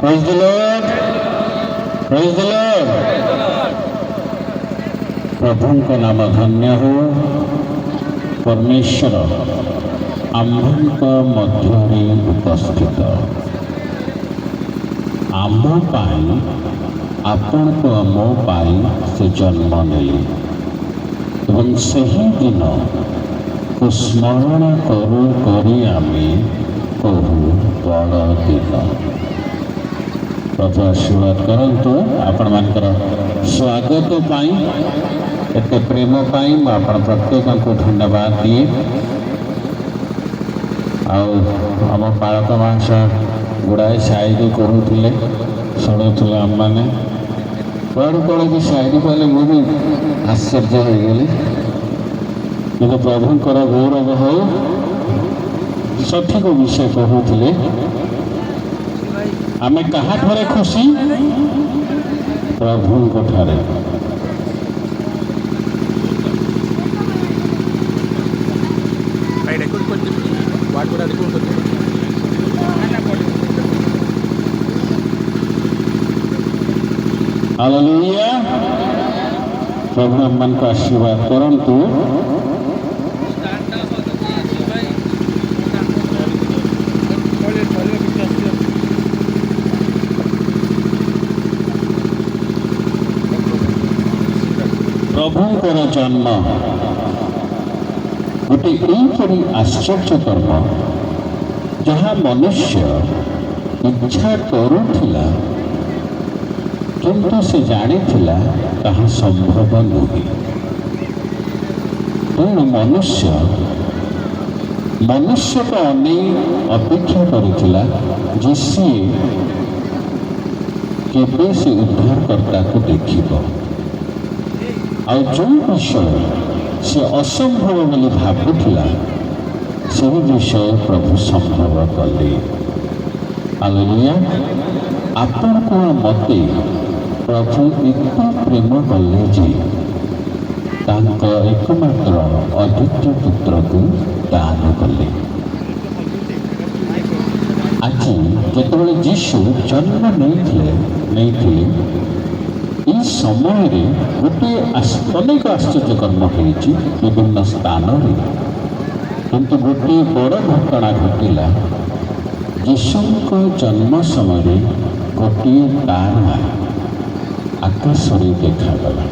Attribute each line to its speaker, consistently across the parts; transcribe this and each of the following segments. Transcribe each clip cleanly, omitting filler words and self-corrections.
Speaker 1: Praise the Lord. Praise the Lord. प्रभुଙ୍କ नाम धन्य हो। परमेश्वर आम्भଙ୍କ ମଧ୍ୟରେ ଉପସ୍ଥିତ आम्भ ପାଇଁ ଆପଣଙ୍କ ମୋ ପାଇଁ ସେ ଜନ୍ମ ନେଲେ ଏବଂ ସେହି ଦିନକୁ ସ୍ମରଣ କରୁ କରି ଆମେ କହୁ ବଡ଼ ଦିନ। ପ୍ରଭୁ ଆଶୀର୍ବାଦ କରନ୍ତୁ ଆପଣମାନଙ୍କର ସ୍ୱାଗତ ପାଇଁ, ଏତେ ପ୍ରେମ ପାଇଁ ମୁଁ ଆପଣ ପ୍ରତ୍ୟେକଙ୍କୁ ଧନ୍ୟବାଦ ଦିଏ। ଆଉ ଆମ ପାଳକ ମହାଶୟ ଗୁଡ଼ାଏ ସାଇରି କହୁଥିଲେ, ଶୁଣୁଥିଲେ ଆମମାନେ। କୁଆଡ଼ୁ କୁଆଡ଼େ ବି ସାଇରି କଲେ ମୁଁ ବି ଆଶ୍ଚର୍ଯ୍ୟ ହୋଇଗଲି। କିନ୍ତୁ ପ୍ରଭୁଙ୍କର ଗୌରବ ହଉ, ସଠିକ ବିଷୟ କହୁଥିଲେ। ଆମେ କାହାଠାରେ ଖୁସି? ପ୍ରଭୁଙ୍କ ଠାରେ। हालेलुया। प्रभु ଆମମାନଙ୍କୁ आशीर्वाद କରନ୍ତୁ। प्रभुଙ୍କର जन्म गोटे यहीपरि आश्चर्य कर्म जहाँ मनुष्य इच्छा करुला किंतु से जानिथिला ताहा संभव नुहे। तेणु मनुष्य को अनेक अपेक्षा करुला जे सी केबे से उद्धारकर्ता को देखिब। आ जो विषय से असंभव बोली भावुला से विषय प्रभु संभव कले। हालेलुया। आपण को मते प्रभु एते प्रेम कले जे तांक एकमात्र अद्वितीय पुत्र को दान कले। आज जेतेबेले यीशु जन्म नहीं इस समय रे गोटे अनेक आश्चर्य कर्म होती विभिन्न स्थान रे, किंतु गोटे बड़ घटना घटिला। यीशुଙ୍କ जन्म समय गोटे तारा आकाश रे देखागला।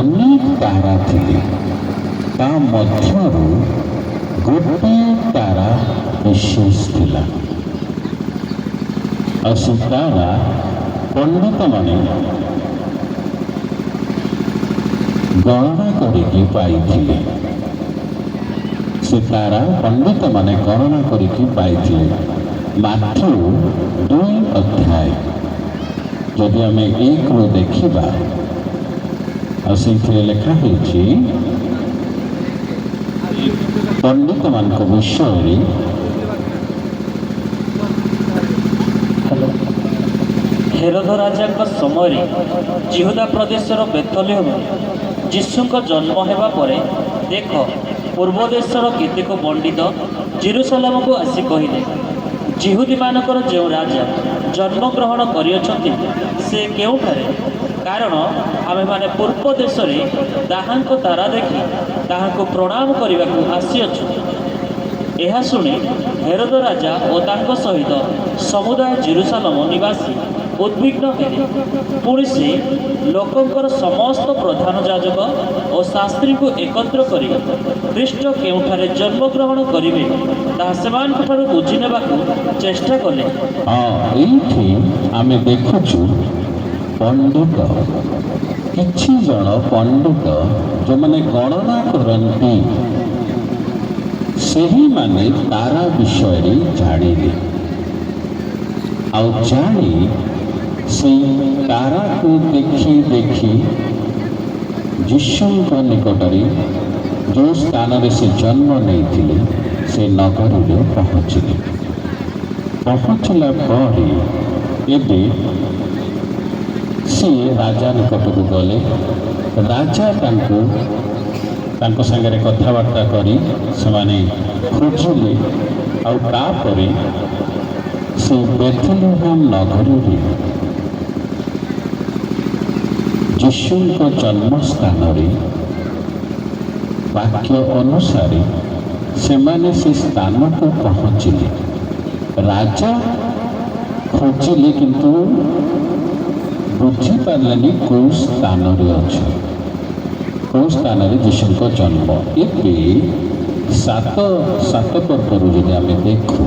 Speaker 1: अनेक तारा थे, ता मध्यरु गोटे तारा विशेष थिला। और से तारा पंडित माने गणना करिकी पाइथिले। से तारा पंडित माने गणना करिकी पाइथिले। माथ्यू 2 अध्याय जदि आम 1 रू देखा से लिखा है पंडित मान विषय
Speaker 2: हेरोद राजा समय जिहुदा प्रदेशर बेथलेहम यीशुक जन्म हेबा परे देख पूर्व देशर केतेक पंडित जेरुसलेम को आसी कहिले, जिहुदी मानकर जो राजा जन्म ग्रहण करियछन्ति से केउठारे? कारण आमे माने पूर्व देश रे ताहांको तारा देखि ताहांको प्रणाम करिबाकू आसीअछु। यह शुणी हेरोद राजा और तांको सहित समुदाय जेरुसलेम निवासी उद्विग्न हेले। पुणी से लोकंकर समस्त प्रधान याजक और शास्त्री को एकत्र करी ख्रीष्ट केउठारे जन्म ग्रहण करिवे ताहा सेमानक ठारु बुझी नेबाकू चेष्टा कले।
Speaker 1: एठी आमे देखुछु पंडित किछि जण पंडित जो माने गणना करंती सही माने तारा विषय जानिले। आउ जानी से तारा को देखी देखी यीशुଙ୍କ निकटरे जो स्थान से जन्म नहीं से नगर में पहुँचले। पहुँचला पर एबे सी राजा निकट को गले। राजा तांको संगे कथबार्ता करी से खोजिले। आउ तापरे ସେ ବେଥଲେହେମ୍ ନଗରରେ ଯୀଶୁଙ୍କ ଜନ୍ମସ୍ଥାନରେ ବାକ୍ୟ ଅନୁସାରେ ସେମାନେ ସେ ସ୍ଥାନକୁ ପହଞ୍ଚିଲେ। ରାଜା ଖୋଜିଲେ କିନ୍ତୁ ବୁଝିପାରିଲେନି କେଉଁ ସ୍ଥାନରେ ଅଛି, କେଉଁ ସ୍ଥାନରେ ଯୀଶୁଙ୍କ ଜନ୍ମ। ଏବେ ସାତ ପର୍ବରୁ ଯଦି ଆମେ ଦେଖୁ,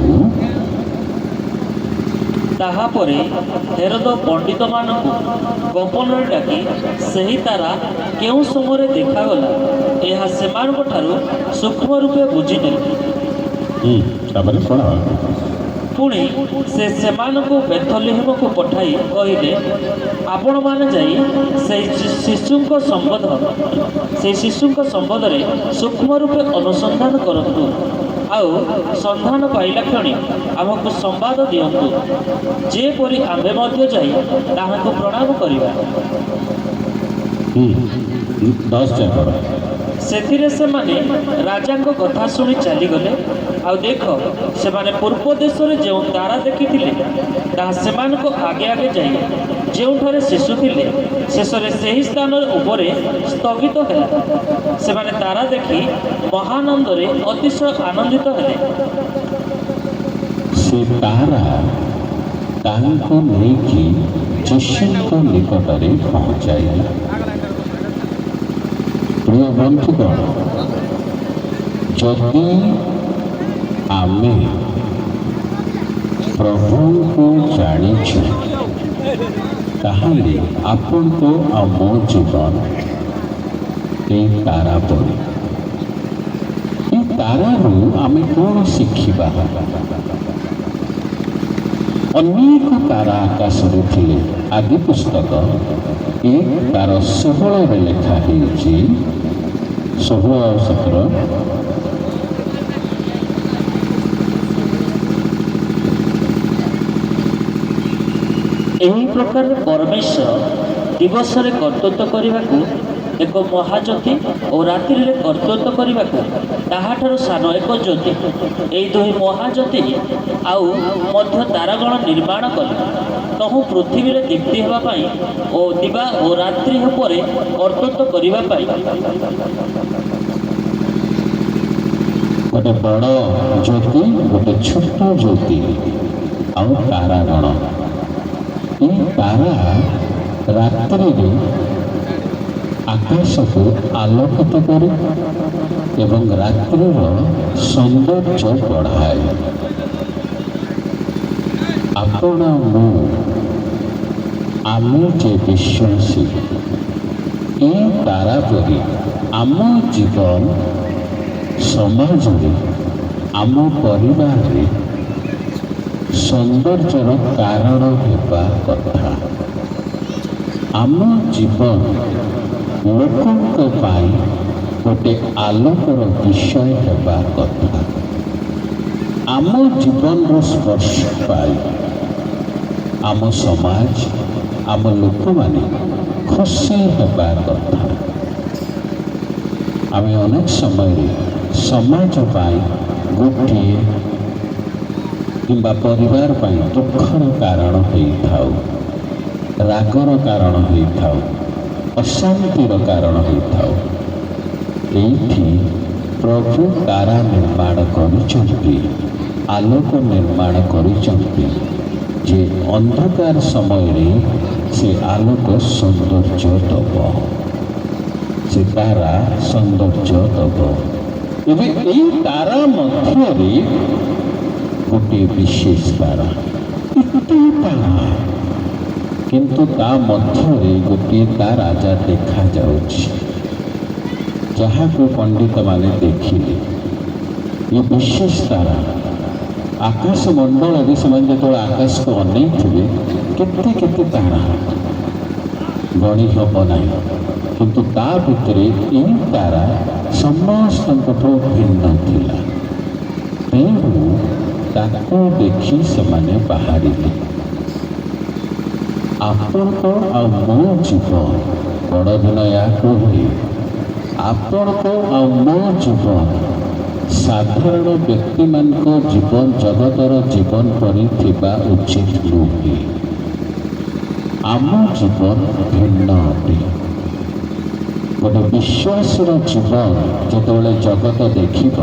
Speaker 2: ତାହାପରେ ହେରୋଦ ପଣ୍ଡିତମାନଙ୍କୁ ଗୋପନରେ ଡାକି ସେହି ତାରା କେଉଁ ସମୟରେ ଦେଖାଗଲା ଏହା ସେମାନଙ୍କଠାରୁ ସୂକ୍ଷ୍ମ ରୂପେ ବୁଝିନେଲେ।
Speaker 1: ତାପରେ କ'ଣ?
Speaker 2: ପୁଣି ସେ ସେମାନଙ୍କୁ ବେଥଲେହେମକୁ ପଠାଇ କହିଲେ, ଆପଣମାନେ ଯାଇ ସେହି ଶିଶୁଙ୍କ ସମ୍ବନ୍ଧରେ ସୂକ୍ଷ୍ମ ରୂପେ ଅନୁସନ୍ଧାନ କରନ୍ତୁ, ଆଉ ସନ୍ଧାନ ପାଇଲା କ୍ଷଣି ଆମକୁ ସମ୍ବାଦ ଦିଅନ୍ତୁ, ଯେପରି ଆମ୍ଭେ ମଧ୍ୟ ଯାଇ ତାହାଙ୍କୁ ପ୍ରଣାମ କରିବା। ସେଥିରେ ସେମାନେ ରାଜାଙ୍କ କଥା ଶୁଣି ଚାଲିଗଲେ। ଆଉ ଦେଖ, ସେମାନେ ପୂର୍ବ ଦେଶରେ ଯେଉଁ ତାରା ଦେଖିଥିଲେ ତାହା ସେମାନଙ୍କ ଆଗେ ଆଗେ ଯାଇ ଯେଉଁଠାରେ ଶିଶୁ ଥିଲେ ଶେଷରେ ସେହି ସ୍ଥାନ ଉପରେ ସ୍ଥଗିତ ହେଲା। ସେମାନେ ତାରା ଦେଖି ମହାନନ୍ଦରେ ଅତିଶୟ ଆନନ୍ଦିତ ହେଲେ।
Speaker 1: ସେ ତାରା ତାଙ୍କୁ ନେଇକି ଯୀଶୁଙ୍କ ନିକଟରେ ପହଞ୍ଚାଇଲା। ପ୍ରିୟ ବନ୍ଧୁଗଣ, ଯଦି ଆମେ ପ୍ରଭୁଙ୍କୁ ଜାଣିଛୁ ତାହେଲେ ଆପଣଙ୍କ ଆଉ ମୋ ଜୀବନ এই ତାରା ପରି। এই ତାରାରୁ ଆମେ କ'ଣ ଶିଖିବା? ଅନେକ ତାରା ଆକାଶରେ ଥିଲେ। ଆଦି ପୁସ୍ତକ 1:16 ଲେଖା ହେଇଛି, 16 ଆଉ 17।
Speaker 2: ଏହି ପ୍ରକାର ପରମେଶ୍ୱର ଦିବସରେ କର୍ତ୍ତୃତ୍ୱ କରିବାକୁ ଏକ ମହାଜ୍ୟୋତି ଓ ରାତ୍ରିରେ କର୍ତ୍ତୃତ୍ୱ କରିବାକୁ ତାହାଠାରୁ ସାନ ଏକ ଜ୍ୟୋତି, ଏହି ଦୁଇ ମହାଜ୍ୟୋତି ଆଉ ମଧ୍ୟ ତାରାଗଣ ନିର୍ମାଣ କଲେ ତହୁଁ ପୃଥିବୀରେ ଦୀପ୍ତି ହେବା ପାଇଁ ଓ ଦିବା ଓ ରାତ୍ରି ଉପରେ କର୍ତ୍ତୃତ୍ୱ କରିବା ପାଇଁ।
Speaker 1: ଗୋଟେ ବଡ଼ ଜ୍ୟୋତି, ଗୋଟେ ଛୋଟ ଜ୍ୟୋତି ଆଉ ତାରାଗଣ। এই ତାରା ରାତ୍ରିରେ ଆକାଶକୁ ଆଲୋକିତ କରେ ଏବଂ ରାତ୍ରିର ସୌନ୍ଦର୍ଯ୍ୟ ବଢ଼ାଏ। ଆପଣ ମୁଁ ଆମେ ଯେ ବିଶ୍ୱାସୀ, এই ତାରା ପରି ଆମ ଜୀବନ ସମାଜରେ, ଆମ ପରିବାରରେ ସୌନ୍ଦର୍ଯ୍ୟର କାରଣ ହେବା କଥା। ଆମ ଜୀବନ ଲୋକଙ୍କ ପାଇଁ ଗୋଟେ ଆଲୋକର ବିଷୟ ହେବା କଥା। ଆମ ଜୀବନର ସ୍ପର୍ଶ ପାଇ ଆମ ସମାଜ, ଆମ ଲୋକମାନେ ଖୁସି ହେବା କଥା। ଆମେ ଅନେକ ସମୟରେ ସମାଜ ପାଇଁ ଗୋଟିଏ କିମ୍ବା ପରିବାର ପାଇଁ ଦୁଃଖର କାରଣ ହେଇଥାଉ, ରାଗର କାରଣ ହେଇଥାଉ, ଅଶାନ୍ତିର କାରଣ ହେଇଥାଉ। ଏଇଠି ପ୍ରଭୁ ତାରା ନିର୍ମାଣ କରିଛନ୍ତି, ଆଲୋକ ନିର୍ମାଣ କରିଛନ୍ତି, ଯେ ଅନ୍ଧକାର ସମୟରେ ସେ ଆଲୋକ ସୌନ୍ଦର୍ଯ୍ୟ ଦେବ, ସେ ତାରା ସୌନ୍ଦର୍ଯ୍ୟ ଦେବ। ଏବେ ଏଇ ତାରା ମଧ୍ୟରେ ଗୋଟିଏ ବିଶେଷ ତାରା, ଏତେ ତାରା, କିନ୍ତୁ ତା ମଧ୍ୟରେ ଗୋଟିଏ ତାରା ଯାହା ଦେଖାଯାଉଛି, ଯାହାକୁ ପଣ୍ଡିତମାନେ ଦେଖିଲେ ଏ ବିଶେଷ ତାରା। ଆକାଶ ମଣ୍ଡଳରେ ସେମାନେ ଯେତେବେଳେ ଆକାଶକୁ ଅନେଇଥିବେ, କେତେ କେତେ ତାରା ଗଣି ହେବ ନାହିଁ, କିନ୍ତୁ ତା ଭିତରେ ଏଇ ତାରା ସମସ୍ତଙ୍କଠୁ ଭିନ୍ନ ଥିଲା। ତେଣୁ ତାକୁ ଦେଖି ସେମାନେ ବାହାରିଲେ। ଆପଣଙ୍କ ଆଉ ମୋ ଜୀବନ, ବଡ଼ ଦିନ ଏହାକୁ ହୁଏ, ଆପଣଙ୍କ ଆଉ ମୋ ଜୀବନ ସାଧାରଣ ବ୍ୟକ୍ତିମାନଙ୍କ ଜୀବନ ଜଗତର ଜୀବନ ପରି ଥିବା ଉଚିତ ନୁହେଁ। ଆମ ଜୀବନ ଭିନ୍ନ ଅଟେ। ଗୋଟେ ବିଶ୍ୱାସର ଜୀବନ ଯେତେବେଳେ ଜଗତ ଦେଖିବ,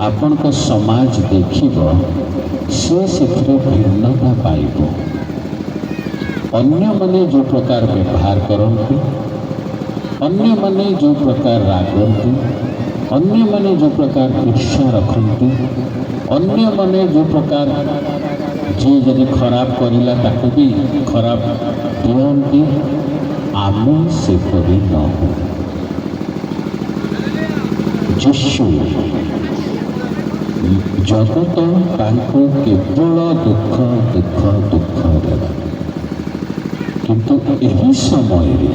Speaker 1: ଆପଣଙ୍କ ସମାଜ ଦେଖିବ, ସେ ସେଥିରେ ଭିନ୍ନତା ପାଇବ। ଅନ୍ୟମାନେ ଯେଉଁ ପ୍ରକାର ବ୍ୟବହାର କରନ୍ତି, ଅନ୍ୟମାନେ ଯେଉଁ ପ୍ରକାର ରାଗନ୍ତି, ଅନ୍ୟମାନେ ଯେଉଁ ପ୍ରକାର ଈର୍ଷା ରଖନ୍ତି, ଅନ୍ୟମାନେ ଯେଉଁ ପ୍ରକାର ଯିଏ ଯଦି ଖରାପ କରିଲା ତାକୁ ବି ଖରାପ ଦିଅନ୍ତି, ଆମେ ସେପରି ନହୁ। ଯୀଶୁ ଜଗତ ତାଙ୍କୁ କେବଳ ଦୁଃଖ ଦୁଃଖ ଦୁଃଖ ଦେଲା, କିନ୍ତୁ ଏହି ସମୟରେ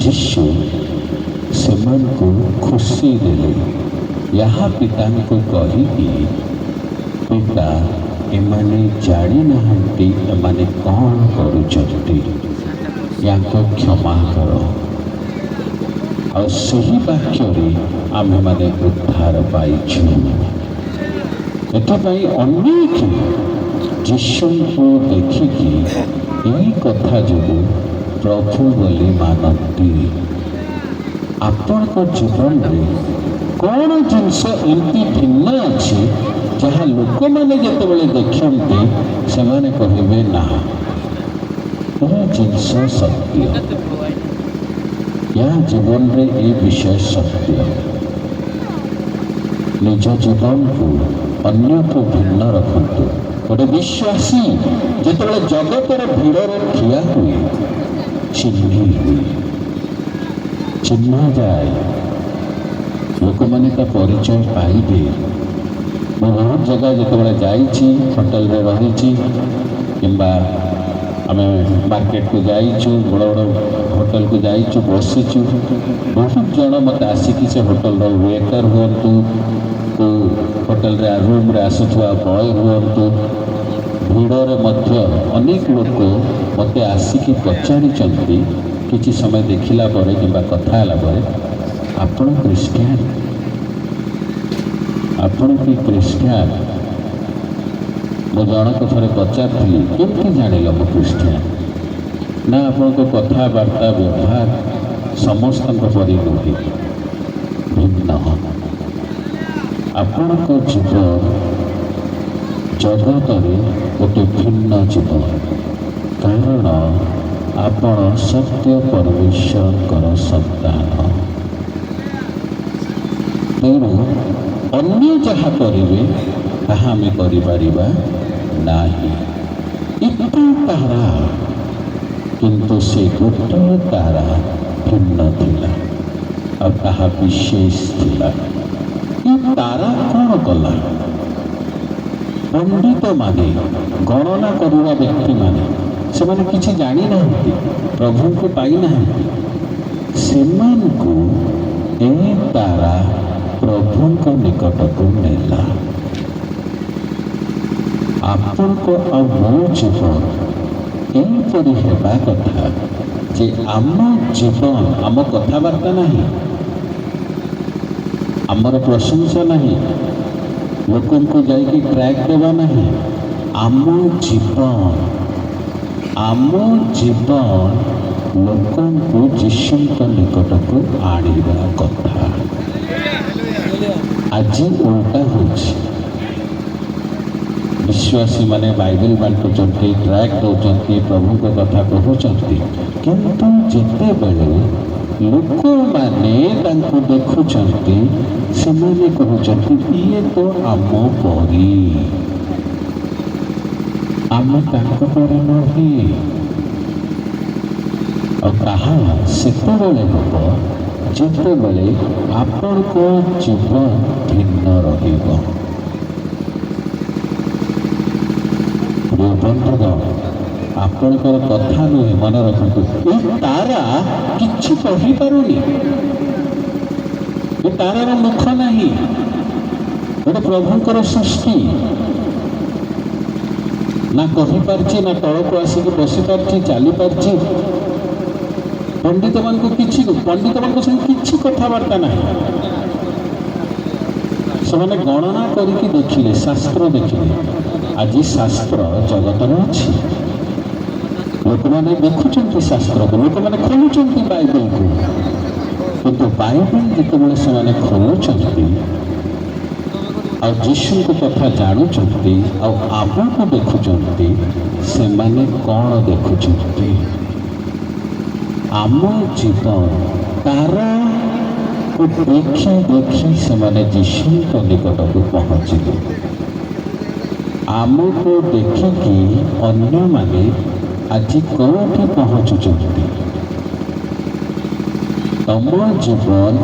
Speaker 1: ଯୀଶୁ ସେମାନଙ୍କୁ ଖୁସି ଦେଲେ। ଏହା ପିତାଙ୍କୁ କହିକି, ପିତା ଏମାନେ ଜାଣିନାହାନ୍ତି ଏମାନେ କ'ଣ କରୁଛନ୍ତି, ୟାଙ୍କୁ କ୍ଷମା କର। ଆଉ ସେହି ବାକ୍ୟରେ ଆମେମାନେ ଉଦ୍ଧାର ପାଇଛୁ। ଏଥିପାଇଁ ଅନେକ ଯୀଶୁଙ୍କୁ ଦେଖିକି ଏହି କଥା ଯୋଗୁଁ ପ୍ରଭୁ ବୋଲି ମାନନ୍ତି। ଆପଣଙ୍କ ଜୀବନରେ କ'ଣ ଜିନିଷ ଏମିତି ଭିନ୍ନ ଅଛି ଯାହା ଲୋକମାନେ ଯେତେବେଳେ ଦେଖନ୍ତି ସେମାନେ କହିବେ ନା, ଏ ଜିନିଷ ସତ୍ୟ, ୟା ଜୀବନରେ ଏ ବିଷୟ ସତ୍ୟ। ନିଜ ଜୀବନକୁ ଅନ୍ୟଠୁ ଭିନ୍ନ ରଖନ୍ତୁ। ଗୋଟେ ବିଶ୍ୱାସୀ ଯେତେବେଳେ ଜଗତର ଭିଡ଼ରେ ଠିଆ ହୁଏ, ଚିହ୍ନି ହୁଏ, ଚିହ୍ନା ଯାଏ, ଲୋକମାନେ ତା ପରିଚୟ ପାଇବେ। ମୁଁ ବହୁତ ଜାଗା ଯେତେବେଳେ ଯାଇଛି, ହୋଟେଲରେ ରହିଛି କିମ୍ବା ଆମେ ମାର୍କେଟକୁ ଯାଇଛୁ, ବଡ଼ ବଡ଼ ହୋଟେଲକୁ ଯାଇଛୁ, ବସିଛୁ, ବହୁତ ଜଣ ମୋତେ ଆସିକି ସେ ହୋଟେଲର ୱେଟର ହୁଅନ୍ତୁ, କେଉଁ ହୋଟେଲରେ ରୁମ୍ରେ ଆସୁଥିବା ବୟ ହୁଅନ୍ତୁ, ଭିଡ଼ରେ ମଧ୍ୟ ଅନେକ ଲୋକ ମୋତେ ଆସିକି ପଚାରିଛନ୍ତି କିଛି ସମୟ ଦେଖିଲା ପରେ କିମ୍ବା କଥା ହେଲା ପରେ, ଆପଣ ଖ୍ରୀଷ୍ଟିଆନ? ଆପଣ କି ଖ୍ରୀଷ୍ଟିଆନ? ମୁଁ ଜଣକ ଥରେ ପଚାରିଥିଲି, କେମିତି ଜାଣିଲ ମୁଁ ଖ୍ରୀଷ୍ଟିଆନ? ନା, ଆପଣଙ୍କ କଥାବାର୍ତ୍ତା ବ୍ୟବହାର ସମସ୍ତଙ୍କ ପରି ନୁହେଁ, ଭିନ୍ନ। ଆପଣଙ୍କ ଜୀବନ ଜଗତରେ ଗୋଟେ ଭିନ୍ନ ଜୀବନ, କାରଣ ଆପଣ ସତ୍ୟ ପରମେଶ୍ୱରଙ୍କର ସନ୍ତାନ। ତେଣୁ ଅନ୍ୟ ଯାହା କରିବେ ତାହା ଆମେ କରିପାରିବା ନାହିଁ। ଏତେ ତାରା, କିନ୍ତୁ ସେ ଗୋଟିଏ ତାରା ଭିନ୍ନ ଥିଲା ଆଉ ତାହା ବିଶେଷ ଥିଲା। ଏ ତାରା କ'ଣ କଲା? ପଣ୍ଡିତମାନେ, ଗଣନା କରିବା ବ୍ୟକ୍ତିମାନେ, ସେମାନେ କିଛି ଜାଣିନାହାନ୍ତି, ପ୍ରଭୁଙ୍କୁ ପାଇନାହାନ୍ତି। ସେମାନଙ୍କୁ ଏ ତାରା ପ୍ରଭୁଙ୍କ ନିକଟକୁ ନେଲା। ଆପଣଙ୍କ ଆଉ ମୋ ଜୀବନ ଏହିପରି ହେବା କଥା ଯେ ଆମ ଜୀବନ, ଆମ କଥାବାର୍ତ୍ତା ନାହିଁ, ଆମର ପ୍ରଶଂସା ନାହିଁ, ଲୋକଙ୍କୁ ଯାଇକି ଟ୍ରାକ୍ ଦେବା ନାହିଁ। ଆମ ଜୀବନ ଲୋକଙ୍କୁ ଯୀଶୁଙ୍କ ନିକଟକୁ ଆଣିବା କଥା। ଆଜି ଓଲଟା ହେଉଛି। ବିଶ୍ୱାସୀମାନେ ବାଇବେଲ ବାଣ୍ଟୁଛନ୍ତି, ଟ୍ରାକ୍ ଦେଉଛନ୍ତି, ପ୍ରଭୁଙ୍କ କଥା କହୁଛନ୍ତି, କିନ୍ତୁ ଯେତେବେଳେ ଲୋକମାନେ ତାଙ୍କୁ ଦେଖୁଛନ୍ତି ସେମାନେ କହୁଛନ୍ତି ଇଏ ତ ଆମ ପରି, ଆମେ ତାଙ୍କ ପରି ନୁହେଁ। ଆଉ ତାହା ସେତେବେଳେ ହେବ ଯେତେବେଳେ ଆପଣଙ୍କ ଜୀବନ ଭିନ୍ନ ରହିବ। ପ୍ରିୟ ବନ୍ଧୁଗଣ, ଆପଣଙ୍କର କଥା ନୁହେଁ, ମନେ ରଖନ୍ତୁ, ଏ ତାରା କିଛି କହିପାରୁନି। ଏ ତାରାର ମୁଖ ନାହିଁ, ଗୋଟେ ପ୍ରଭୁଙ୍କର ସୃଷ୍ଟି। ନା କହିପାରୁଛି, ନା ତଳକୁ ଆସିକି ବସିପାରୁଛି, ଚାଲିପାରୁଛି। ପଣ୍ଡିତମାନଙ୍କ ସାଙ୍ଗେ କିଛି କଥାବାର୍ତ୍ତା ନାହିଁ। ସେମାନେ ଗଣନା କରିକି ଦେଖିଲେ, ଶାସ୍ତ୍ର ଦେଖିଲେ। ଆଜି ଶାସ୍ତ୍ର ଜଗତରେ ଅଛି, ଲୋକମାନେ ଦେଖୁଛନ୍ତି ଶାସ୍ତ୍ରକୁ, ଲୋକମାନେ ଖୋଲୁଛନ୍ତି ବାଇବେଲକୁ। କିନ୍ତୁ ବାଇବେଲ ଯେତେବେଳେ ସେମାନେ ଖୋଲୁଛନ୍ତି ଆଉ ଯୀଶୁଙ୍କ କଥା ଜାଣୁଛନ୍ତି ଆଉ ଆମକୁ ଦେଖୁଛନ୍ତି, ସେମାନେ କ'ଣ ଦେଖୁଛନ୍ତି? ଆମ ଜୀବନ ତାରାକୁ ଦେଖି ଦେଖି ସେମାନେ ଯୀଶୁଙ୍କ ନିକଟକୁ ପହଞ୍ଚିଲେ। ଆମକୁ ଦେଖିକି ଅନ୍ୟମାନେ ଆଜି କେଉଁଠି ପହଞ୍ଚୁଛନ୍ତି? ତମ ଜୀବନ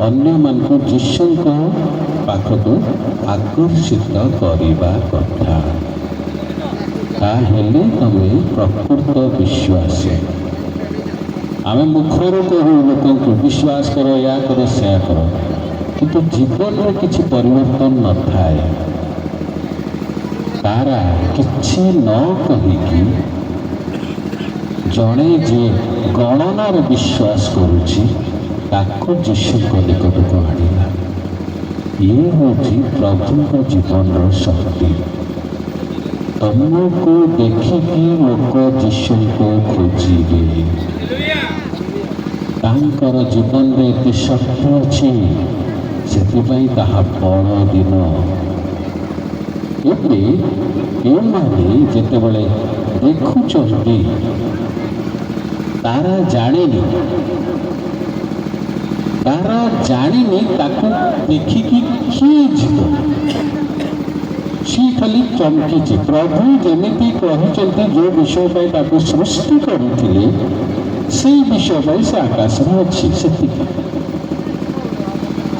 Speaker 1: ଅନ୍ୟମାନଙ୍କୁ ଯୀଶୁଙ୍କ ପାଖକୁ ଆକର୍ଷିତ କରିବା କଥା। ତାହେଲେ ତମେ ପ୍ରକୃତ ବିଶ୍ୱାସୀ। ଆମେ ମୁଖରୁ କହୁ ଲୋକଙ୍କୁ ବିଶ୍ୱାସ କର, ଏହା କର, ସେୟା କର, କିନ୍ତୁ ଜୀବନରେ କିଛି ପରିବର୍ତ୍ତନ ନଥାଏ। ତାରା କିଛି ନ କହିକି ଜଣେ ଯିଏ ଗଣନାରେ ବିଶ୍ୱାସ କରୁଛି ତାକୁ ଯୀଶୁଙ୍କ ନିକଟକୁ ଆଣିଲା। ଇଏ ହେଉଛି ପ୍ରଭୁଙ୍କ ଜୀବନର ଶକ୍ତି। ତମକୁ ଦେଖିକି ଲୋକ ଯୀଶୁଙ୍କୁ ଖୋଜିବେ। ତାଙ୍କର ଜୀବନରେ ଏତେ ଶକ୍ତି ଅଛି, ସେଥିପାଇଁ ତାହା ବଡ଼ଦିନ। ଏବେ ଏମାନେ ଯେତେବେଳେ ଦେଖୁଛନ୍ତି, ତାରା ଜାଣିନି ତାକୁ ଦେଖିକି କିଏ ଯିବ? ସିଏ ଖାଲି ଚମକିଛି। ପ୍ରଭୁ ଯେମିତି କହିଛନ୍ତି ଯେଉଁ ବିଷୟ ପାଇଁ ତାକୁ ସୃଷ୍ଟି କରିଥିଲେ ସେଇ ବିଷୟ ପାଇଁ ସେ ଆକାଶରେ ଅଛି, ସେତିକି।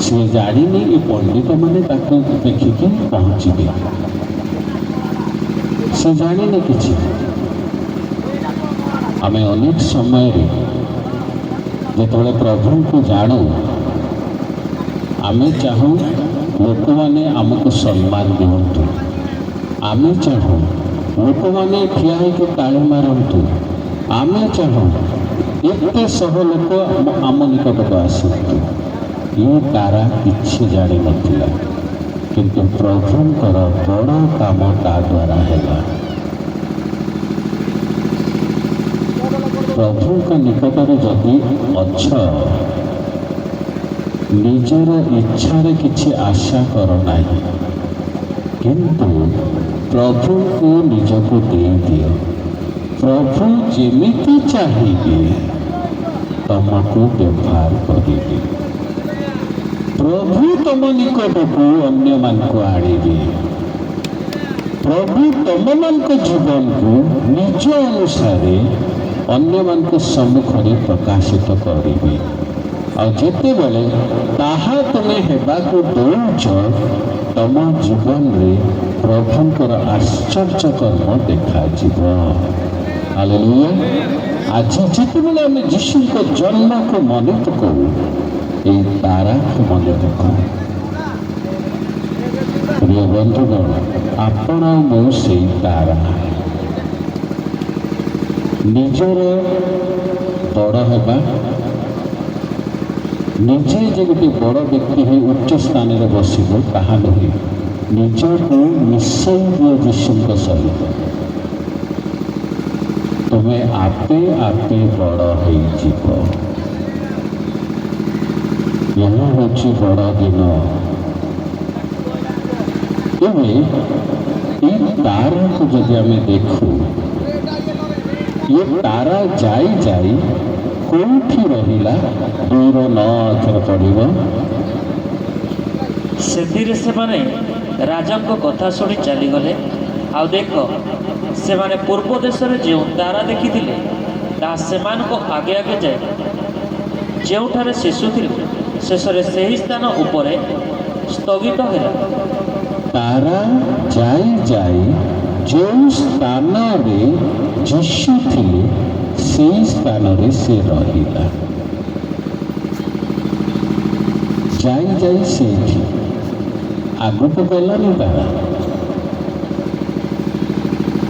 Speaker 1: ସେ ଜାଣିନି ଏ ପଣ୍ଡିତମାନେ ତାକୁ ଦେଖିକି ପହଞ୍ଚିବେ। ସେ ଜାଣିନି କିଛି। ଆମେ ଅନେକ ସମୟରେ ଯେତେବେଳେ ପ୍ରଭୁଙ୍କୁ ଜାଣୁ, ଆମେ ଚାହୁଁ ଲୋକମାନେ ଆମକୁ ସମ୍ମାନ ଦିଅନ୍ତୁ, ଆମେ ଚାହୁଁ ଲୋକମାନେ ଠିଆ ହେଇକି ତାଳି ମାରନ୍ତୁ, ଆମେ ଚାହୁଁ ଏତେ ଶହ ଲୋକ ଆମ ନିକଟକୁ ଆସନ୍ତୁ। ଇଏ ତାରା କିଛି ଜାଣିନଥିଲା, କିନ୍ତୁ ପ୍ରଭୁଙ୍କର ବଡ଼ କାମ ତା ଦ୍ୱାରା ହେଲା। ପ୍ରଭୁଙ୍କ ନିକଟରେ ଯଦି ଅଛ, ନିଜର ଇଚ୍ଛାରେ କିଛି ଆଶା କର ନାହିଁ, କିନ୍ତୁ ପ୍ରଭୁଙ୍କୁ ନିଜକୁ ଦେଇଦିଅ। ପ୍ରଭୁ ଯେମିତି ଚାହିଁବେ ତମକୁ ବ୍ୟବହାର କରିବେ। ପ୍ରଭୁ ତମ ନିକଟକୁ ଅନ୍ୟମାନଙ୍କୁ ଆଣିବେ। ପ୍ରଭୁ ତମମାନଙ୍କ ଜୀବନକୁ ନିଜ ଅନୁସାରେ ଅନ୍ୟମାନଙ୍କ ସମ୍ମୁଖରେ ପ୍ରକାଶିତ କରିବେ। ଆଉ ଯେତେବେଳେ ତାହା ତୁମେ ହେବାକୁ ଦେଉଛ, ତମ ଜୀବନରେ ପ୍ରଭୁଙ୍କର ଆଶ୍ଚର୍ଯ୍ୟ କର୍ମ ଦେଖାଯିବ। ହାଲେଲୁୟା। ଆଜି ଯେତେବେଳେ ଆମେ ଯୀଶୁଙ୍କ ଜନ୍ମକୁ ମନେ ପକାଉ, এই ତାରାକୁ ମନେ ପକାଉ। ପ୍ରିୟ ବନ୍ଧୁଗଣ, ଆପଣ ମୁଁ ସେଇ ତାରା। ନିଜର ବଡ଼ ହେବା, ନିଜେ ଯେ ଗୋଟେ ବଡ଼ ବ୍ୟକ୍ତି ହୋଇ ଉଚ୍ଚ ସ୍ଥାନରେ ବସିବ ତାହା ନୁହେଁ। ନିଜକୁ ମିଶାଇ ଦିଅ ଯୀଶୁଙ୍କ ସହିତ, ତୁମେ ଆପେ ଆପେ ବଡ଼ ହେଇଯିବ। ଏହା ହେଉଛି ବଡ଼ ଦିନ। ଏବେ এই ତାରାକୁ ଯଦି ଆମେ ଦେଖୁ, ଏ ତାରା ଯାଇ ଯାଇ କୋଉଠି ରହିଲା? 2:9 ଅକ୍ଷର ପଡ଼ିବ।
Speaker 2: ସେଥିରେ ସେମାନେ ରାଜାଙ୍କ କଥା ଶୁଣି ଚାଲିଗଲେ। ଆଉ ଦେଖ, ସେମାନେ ପୂର୍ବ ଦେଶରେ ଯେଉଁ ତାରା ଦେଖିଥିଲେ ତାହା ସେମାନଙ୍କ ଆଗେ ଆଗେ ଯାଏ। ଯେଉଁଠାରେ ଶିଶୁ ଥିଲେ ଶେଷରେ ସେହି ସ୍ଥାନ ଉପରେ ସ୍ଥଗିତ ହେଲା।
Speaker 1: ତାରା ଯାଇ ଯାଇ ଯେଉଁ ସ୍ଥାନରେ ଯୀଶୁ ଥିଲେ ସେହି ସ୍ଥାନରେ ସେ ରହିଲା। ଯାଇ ଯାଇ ସେଇଠି ଆଗକୁ ଗଲାନି, ତାରା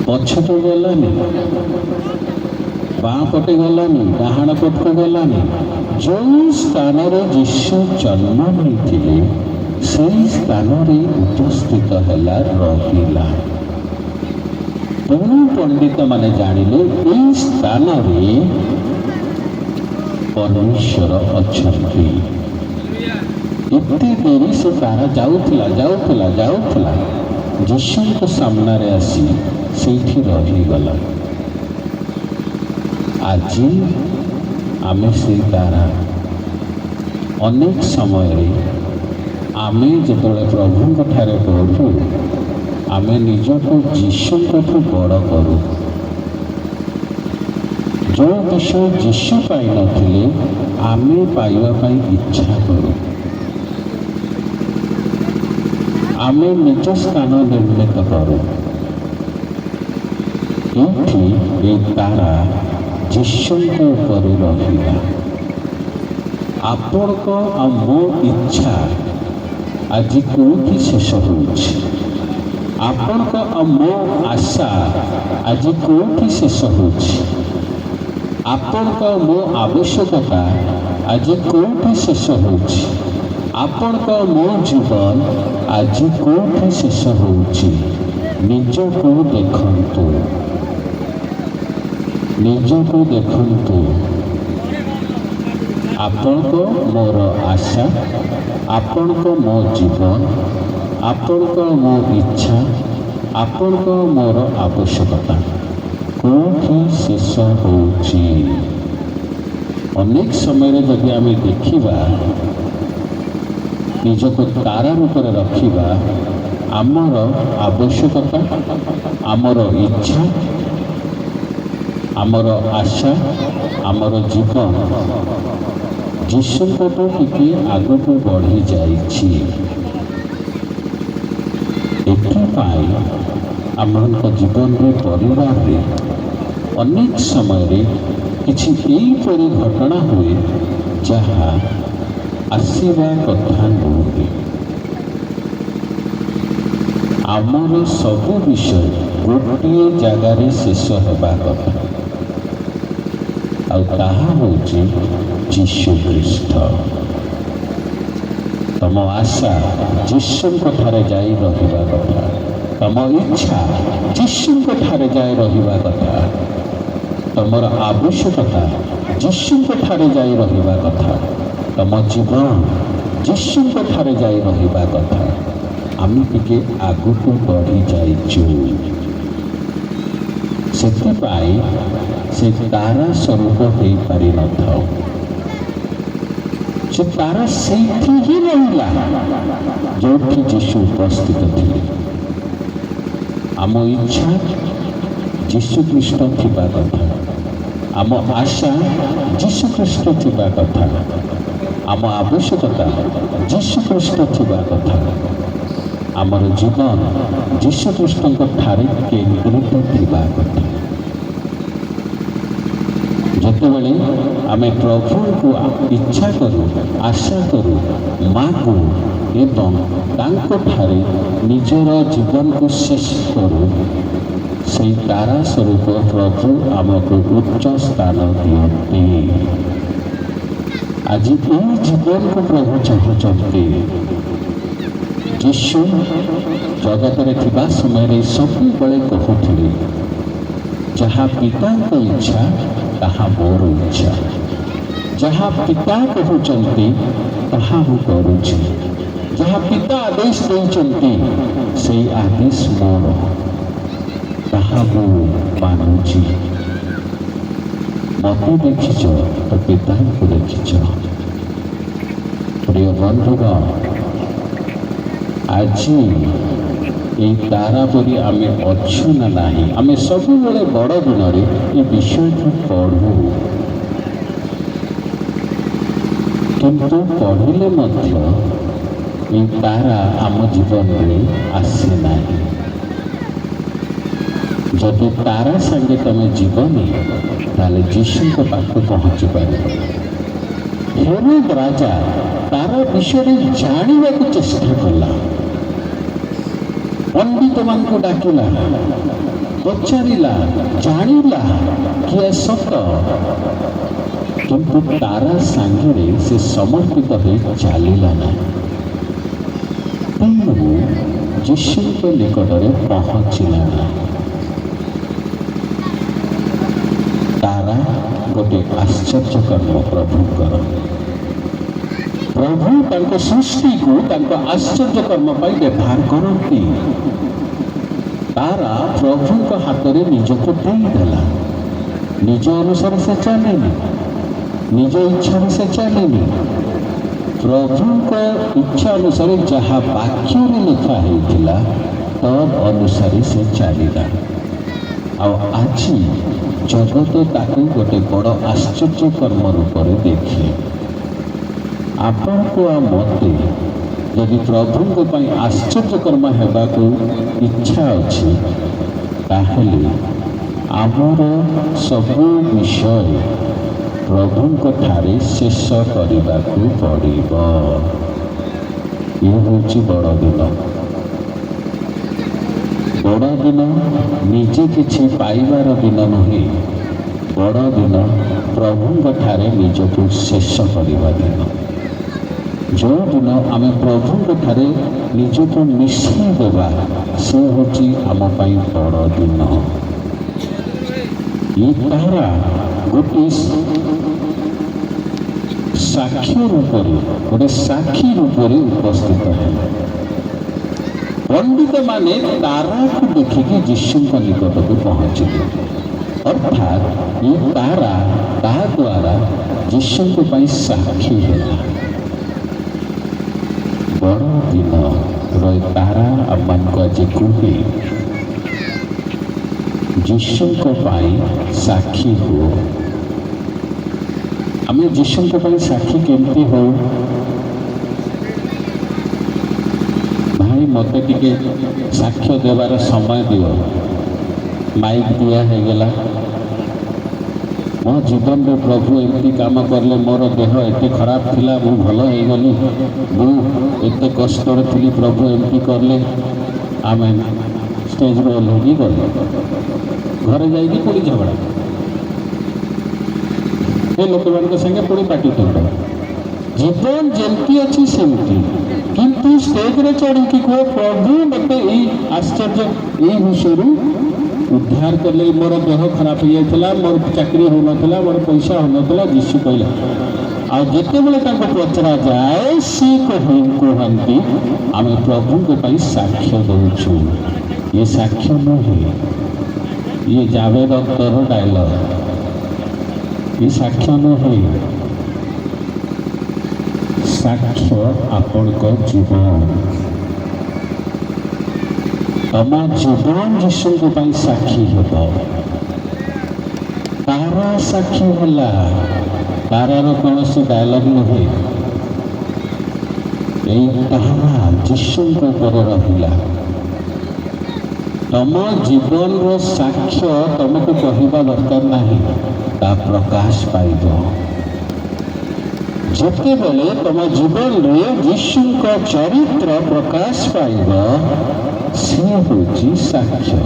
Speaker 1: ପଛକୁ ଗଲାନି, ବାଁ ପଟେ ଗଲାନି, ଡାହାଣ ପଟକୁ ଗଲାନି। ଯେଉଁ ସ୍ଥାନରେ ଯୀଶୁ ଜନ୍ମ ହୋଇଥିଲେ ସେହି ସ୍ଥାନରେ ଉପସ୍ଥିତ ହେଲା ରହିଲା। ତେଣୁ ପଣ୍ଡିତମାନେ ଜାଣିଲେ ଏହି ସ୍ଥାନରେ ପରମେଶ୍ୱର ଅଛନ୍ତି। ଏତେ ଡେରି ସେ ତାରା ଯାଉଥିଲା ଯୀଶୁଙ୍କ ସାମ୍ନାରେ ଆସି ସେଇଠି ରହିଗଲା। ଆଜି ଆମେ ସେଇ ତାରା। ଅନେକ ସମୟରେ ଆମେ ଯେତେବେଳେ ପ୍ରଭୁଙ୍କ ଠାରେ ବଢ଼ୁ ଆମେ ନିଜକୁ ଯୀଶୁଙ୍କଠୁ ବଡ଼ କରୁ। ଯେଉଁ ବିଷୟ ଯୀଶୁ ପାଇନଥିଲେ ଆମେ ପାଇବା ପାଇଁ ଇଚ୍ଛା କରୁ। ଆମେ ନିଜ ସ୍ଥାନ ନିର୍ଣ୍ଣିତ କରୁ। ଏଇଠି ଏ ତାରା ଯୀଶୁଙ୍କ ଉପରେ ରହିଲା। ଆପଣଙ୍କ ଆଉ ମୋ ଇଚ୍ଛା ଆଜି କେଉଁଠି ଶେଷ ହେଉଛି? ଆପଣଙ୍କ ଆଉ ମୋ ଆଶା ଆଜି କେଉଁଠି ଶେଷ ହେଉଛି? ଆପଣଙ୍କ ମୋ ଆବଶ୍ୟକତା ଆଜି କେଉଁଠି ଶେଷ ହେଉଛି? ଆପଣଙ୍କ ମୋ ଜୀବନ ଆଜି କେଉଁଠି ଶେଷ ହେଉଛି? ନିଜକୁ ଦେଖନ୍ତୁ, ନିଜକୁ ଦେଖନ୍ତୁ। ଆପଣଙ୍କ ମୋର ଆଶା, ଆପଣଙ୍କ ମୋ ଜୀବନ, ଆପଣଙ୍କ ମୋ ଇଚ୍ଛା, ଆପଣଙ୍କ ମୋର ଆବଶ୍ୟକତା କେଉଁଠି ଶେଷ ହେଉଛି? ଅନେକ ସମୟରେ ଯଦି ଆମେ ଦେଖିବା, ନିଜକୁ ତାରା ରୂପରେ ରଖିବା, ଆମର ଆବଶ୍ୟକତା, ଆମର ଇଚ୍ଛା, ଆମର ଆଶା, ଆମର ଜୀବନ ଯୀଶୁଙ୍କଠୁ ଟିକେ ଆଗକୁ ବଢ଼ି ଯାଇଛି। ଏଥିପାଇଁ ଆମମାନଙ୍କ ଜୀବନରେ ପରିବାରରେ ଅନେକ ସମୟରେ କିଛି ଏହିପରି ଘଟଣା ହୁଏ ଯାହା ଆସିବା କଥା ନୁହେଁ। ଆମର ସବୁ ବିଷୟ ଗୋଟିଏ ଜାଗାରେ ଶେଷ ହେବା କଥା, ଆଉ ତାହା ହେଉଛି ଯୀଶୁ ଖ୍ରୀଷ୍ଟ। ତମ ଆଶା ଯୀଶୁଙ୍କ ଠାରେ ଯାଇ ରହିବା କଥା, ତମ ଇଚ୍ଛା ଯୀଶୁଙ୍କ ଠାରେ ଯାଇ ରହିବା କଥା, ତମର ଆବଶ୍ୟକତା ଯୀଶୁଙ୍କ ଠାରେ ଯାଇ ରହିବା କଥା, ତମ ଜୀବନ ଯୀଶୁଙ୍କ ଠାରେ ଯାଇ ରହିବା କଥା। ଆମେ ଟିକେ ଆଗକୁ ବଢ଼ି ଯାଇଛୁ। ସେଥିପାଇଁ ସେ ତାରା ସ୍ୱରୂପ ହେଇପାରିନଥାଉ। ସେ ତାରା ସେଇଠି ହିଁ ରହିଲା ଯେଉଁଠି ଯୀଶୁ ଉପସ୍ଥିତ ଥିଲେ। ଆମ ଇଚ୍ଛା ଯୀଶୁ ଖ୍ରୀଷ୍ଟ ଥିବା କଥା, ଆମ ଆଶା ଯୀଶୁ ଖ୍ରୀଷ୍ଟ ଥିବା କଥା, ଆମ ଆବଶ୍ୟକତା ଯୀଶୁ ଖ୍ରୀଷ୍ଟ ଥିବା କଥା, ଆମର ଜୀବନ ଯୀଶୁ ଖ୍ରୀଷ୍ଟଙ୍କ ଠାରେ କେନ୍ଦ୍ରିତ ଥିବା କଥା। ଯେତେବେଳେ ଆମେ ପ୍ରଭୁଙ୍କୁ ଇଚ୍ଛା କରୁ, ଆଶା କରୁ, ମାଗୁ ଏବଂ ତାଙ୍କଠାରେ ନିଜର ଜୀବନକୁ ଶେଷ କରୁ, ସେହି ତାରା ସ୍ୱରୂପ ପ୍ରଭୁ ଆମକୁ ଉଚ୍ଚ ସ୍ଥାନ ଦିଅନ୍ତି। ଆଜି ଏହି ଜୀବନକୁ ପ୍ରଭୁ ଚାହୁଁଛନ୍ତି। ଯୀଶୁ ଜଗତରେ ଥିବା ସମୟରେ ସବୁବେଳେ କହୁଥିଲେ, ଯାହା ପିତାଙ୍କ ଇଚ୍ଛା ତାହା ମୋର ଇଚ୍ଛା, ଯାହା ପିତା କହୁଛନ୍ତି ତାହା ମୁଁ କରୁଛି, ଯାହା ପିତା ଆଦେଶ ଦେଇଛନ୍ତି ସେଇ ଆଦେଶ ମୋର, ତାହା ମୁଁ ମାନୁଛି। ମୋତେ ଦେଖିଛ ତ ପିତାଙ୍କୁ ଦେଖିଛ। ପ୍ରିୟ ବନ୍ଧୁଗଣ, ଆଜି এই ତାରା ପରି ଆମେ ଅଛୁ ନା ନାହିଁ? ଆମେ ସବୁବେଳେ ବଡ଼ ଦିନରେ ଏ ବିଷୟକୁ ପଢ଼ୁ, କିନ୍ତୁ ପଢ଼ିଲେ ମଧ୍ୟ এই ତାରା ଆମ ଜୀବନରେ ଆସେ ନାହିଁ। ଯଦି ତାରା ସାଙ୍ଗେ ତମେ ଯିବନି ତାହେଲେ ଯୀଶୁଙ୍କ ପାଖକୁ ପହଞ୍ଚି ପାରିବ। ହେରୋଦ ରାଜା ତାରା ବିଷୟରେ ଜାଣିବାକୁ ଚେଷ୍ଟା କଲା। ପଣ୍ଡିତମାନଙ୍କୁ ଡାକିଲା, ପଚାରିଲା, ଜାଣିଲା କିଏ ସତ, କିନ୍ତୁ ତାରା ସାଙ୍ଗରେ ସେ ସମର୍ପିତ ହୋଇ ଚାଲିଲା ନାହିଁ। ତେଣୁ ଯୀଶୁଙ୍କ ନିକଟରେ ପହଞ୍ଚିଲା ନାହିଁ। ତାରା ଗୋଟିଏ ଆଶ୍ଚର୍ଯ୍ୟ କର୍ମ ପ୍ରଭୁଙ୍କର। ପ୍ରଭୁ ତାଙ୍କ ସୃଷ୍ଟିକୁ ତାଙ୍କ ଆଶ୍ଚର୍ଯ୍ୟ କର୍ମ ପାଇଁ ବ୍ୟବହାର କରନ୍ତି। ତାରା ପ୍ରଭୁଙ୍କ ହାତରେ ନିଜକୁ ଦେଇଦେଲା। ନିଜ ଅନୁସାରେ ସେ ଚାଲେନି, ନିଜ ଇଚ୍ଛାରେ ସେ ଚାଲେନି। ପ୍ରଭୁଙ୍କ ଇଚ୍ଛା ଅନୁସାରେ ଯାହା ବାକ୍ୟରେ ଲେଖା ହେଇଥିଲା ତଦ୍ ଅନୁସାରେ ସେ ଚାଲିଲା। ଆଉ ଆଜି ଜଗତ ତାକୁ ଗୋଟେ ବଡ଼ ଆଶ୍ଚର୍ଯ୍ୟ କର୍ମ ରୂପରେ ଦେଖେ। ଆପଣଙ୍କୁ ଆଉ ମୋତେ ଯଦି ପ୍ରଭୁଙ୍କ ପାଇଁ ଆଶ୍ଚର୍ଯ୍ୟ କର୍ମ ହେବାକୁ ଇଚ୍ଛା ଅଛି, ତାହେଲେ ଆମର ସବୁ ବିଷୟ ପ୍ରଭୁଙ୍କ ଠାରେ ଶେଷ କରିବାକୁ ପଡ଼ିବ। ଇଏ ହେଉଛି ବଡ଼ ଦିନ। ବଡ଼ ଦିନ ନିଜେ କିଛି ପାଇବାର ଦିନ ନୁହେଁ, ବଡ଼ ଦିନ ପ୍ରଭୁଙ୍କ ଠାରେ ନିଜକୁ ଶେଷ କରିବା ଦିନ। ଯେଉଁ ଦିନ ଆମେ ପ୍ରଭୁଙ୍କ ଠାରେ ନିଜକୁ ମିଶାଇ ଦେବା, ସେ ହେଉଛି ଆମ ପାଇଁ ବଡ଼ ଦିନ। ଏ ତାରା ଗୋଟିଏ ସାକ୍ଷୀ ରୂପରେ, ଗୋଟେ ସାକ୍ଷୀ ରୂପରେ ଉପସ୍ଥିତ ହେଲା। ପଣ୍ଡିତମାନେ ତାରାକୁ ଦେଖିକି ଯୀଶୁଙ୍କ ନିକଟକୁ ପହଞ୍ଚିଲେ। ଅର୍ଥାତ୍ ଏ ତାରା ତାହା ଦ୍ୱାରା ଯୀଶୁଙ୍କ ପାଇଁ ସାକ୍ଷୀ ହେଲା। ବଡ଼ ଦିନର ତାରା ଆମମାନଙ୍କୁ ଆଜି କୁହେ, ଯୀଶୁଙ୍କ ପାଇଁ ସାକ୍ଷୀ ହୁଅ। ଆମେ ଯୀଶୁଙ୍କ ପାଇଁ ସାକ୍ଷୀ କେମିତି ହଉ? ଭାଇ ମୋତେ ଟିକେ ସାକ୍ଷ୍ୟ ଦେବାର ସମୟ ଦିଅ। ମାଇକ୍ ଦିଆ ହେଇଗଲା। ମୋ ଜୀବନରେ ପ୍ରଭୁ ଏମିତି କାମ କଲେ, ମୋର ଦେହ ଏତେ ଖରାପ ଥିଲା, ମୁଁ ଭଲ ହେଇଗଲି, ମୁଁ ଏତେ କଷ୍ଟରେ ଥିଲି, ପ୍ରଭୁ ଏମିତି କଲେ। ଆମେ ଷ୍ଟେଜ୍ରୁ ଓହ୍ଲେଇକି ଗଲୁ, ଘରେ ଯାଇକି ପୁଣି ଝଗଡ଼ା, ଏ ଲୋକମାନଙ୍କ ସାଙ୍ଗେ ପୁଣି ପାଟିତୁଣ୍ଡ। ଜୀବନ ଯେମିତି ଅଛି ସେମିତି, କିନ୍ତୁ ଷ୍ଟେଜ୍ରେ ଚଢ଼ିକି କୁହ, ପ୍ରଭୁ ମୋତେ ଏଇ ଆଶ୍ଚର୍ଯ୍ୟ ଏଇ ବିଷୟରୁ ଉଦ୍ଧାର କଲେ। ମୋର ଦେହ ଖରାପ ହେଇଯାଇଥିଲା, ମୋର ଚାକିରି ହେଉନଥିଲା, ମୋର ପଇସା ହେଉନଥିଲା। ଯୀଶୁ କହିଲା। ଆଉ ଯେତେବେଳେ ତାଙ୍କୁ ପଚରାଯାଏ, ସେ କୁହନ୍ତି ଆମେ ପ୍ରଭୁଙ୍କ ପାଇଁ ସାକ୍ଷ୍ୟ ଦେଉଛୁ। ଇଏ ସାକ୍ଷ୍ୟ ନୁହେଁ, ଇଏ ଜାଭେଦ ଅଖ୍ତରର ଡାଇଲଗ। ଇଏ ସାକ୍ଷ୍ୟ ନୁହେଁ, ସାକ୍ଷ୍ୟ ଆପଣଙ୍କ ଜୀବନ। ତମ ଜୀବନ ଯୀଶୁଙ୍କ ପାଇଁ ସାକ୍ଷୀ ହେବ। ତାରା ସାକ୍ଷୀ ହେଲା, ତାରାର କୌଣସି ଡାୟଲଗ ନୁହେଁ। ଏଇ ତାରା ଯୀଶୁଙ୍କ ଉପରେ ରହିଲା। ତମ ଜୀବନର ସାକ୍ଷ୍ୟ ତମକୁ କହିବା ଦରକାର ନାହିଁ, ତା ପ୍ରକାଶ ପାଇବ। ଯେତେବେଳେ ତମ ଜୀବନରେ ଯୀଶୁଙ୍କ ଚରିତ୍ର ପ୍ରକାଶ ପାଇବ, ସେ ହେଉଛି ସାକ୍ଷ୍ୟ।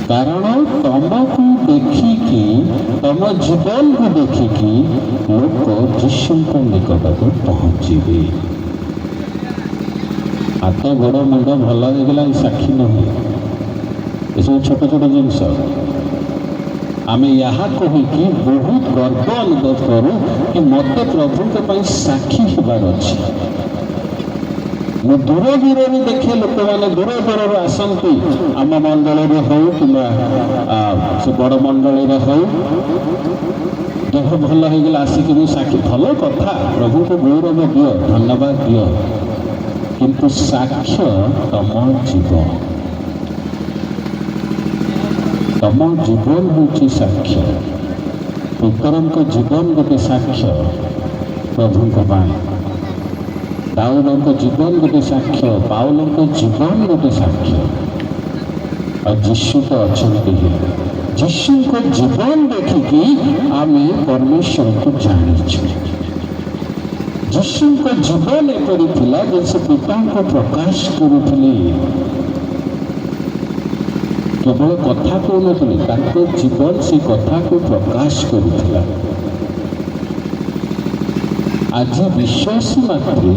Speaker 1: କାରଣ ତମକୁ ଦେଖିକି, ତମ ଜୀବନକୁ ଦେଖିକି ଲୋକ ଯୀଶୁଙ୍କ ନିକଟକୁ ପହଞ୍ଚିବେ। ହାତ ଗୋଡ଼ ମୁଣ୍ଡ ଭଲ ହେଇଗଲା ଏ ସାକ୍ଷୀ ନୁହେଁ। ଏସବୁ ଛୋଟ ଛୋଟ ଜିନିଷ। ଆମେ ଏହା କହିକି ବହୁତ ଗର୍ବ ଅନୁଭବ କରୁ କି ମୋତେ ପ୍ରଭୁଙ୍କ ପାଇଁ ସାକ୍ଷୀ ହେବାର ଅଛି। ମୁଁ ଦୂର ଦୂରରୁ ଦେଖେ, ଲୋକମାନେ ଦୂର ଦୂରରୁ ଆସନ୍ତି, ଆମ ମଣ୍ଡଳୀରେ ହେଉ କିମ୍ବା ସେ ବଡ଼ ମଣ୍ଡଳୀରେ ହେଉ। ଦେହ ଭଲ ହେଇଗଲା ଆସିକି ମୁଁ ସାକ୍ଷୀ। ଭଲ କଥା, ପ୍ରଭୁଙ୍କୁ ଗୌରବ ଦିଅ, ଧନ୍ୟବାଦ ଦିଅ, କିନ୍ତୁ ସାକ୍ଷ୍ୟ ତମ ଜୀବନ। ତମ ଜୀବନ ହେଉଛି ସାକ୍ଷ୍ୟ। ପିତରଙ୍କ ଜୀବନ ଗୋଟେ ସାକ୍ଷ୍ୟ ପ୍ରଭୁଙ୍କ ପାଇଁ। ଦାଉଦଙ୍କ ଜୀବନ ଗୋଟେ ସାକ୍ଷ୍ୟ, ପାଉଲଙ୍କ ଜୀବନ ଗୋଟେ ସାକ୍ଷ୍ୟ। ଆଉ ଯୀଶୁ ତ ଅଛନ୍ତି। ଯୀଶୁଙ୍କ ଜୀବନ ଦେଖିକି ଆମେ ପରମେଶ୍ୱରଙ୍କୁ ଜାଣିଛୁ। ଯୀଶୁଙ୍କ ଜୀବନ ଏପରି ଥିଲା ଯେ ସେ ପିତାଙ୍କୁ ପ୍ରକାଶ କରୁଥିଲେ। କେବଳ କଥା କହୁନଥିଲେ, ତାଙ୍କ ଜୀବନ ସେ କଥାକୁ ପ୍ରକାଶ କରୁଥିଲା। ଆଜି ବିଶ୍ୱାସ ମାତ୍ରେ